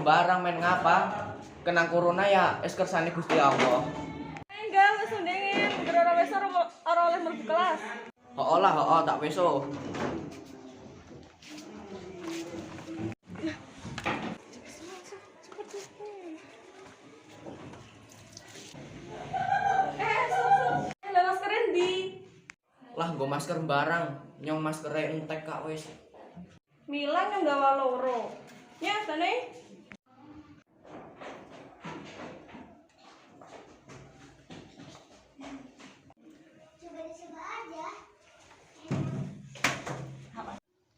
sembarang main ngapa? Kena corona ya es kersane Gusti Allah. Enggak, wis ndengin. Ora wis ora oleh mlebu kelas. Hooh lah, hooh tak weso. Lah masker endi? Lah nggo masker barang, nyong maskere entek kak wis. Milan yang gawa loro. Ya, tane.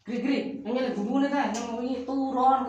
Gri, ini lagi hubungan kan, yang ini turun.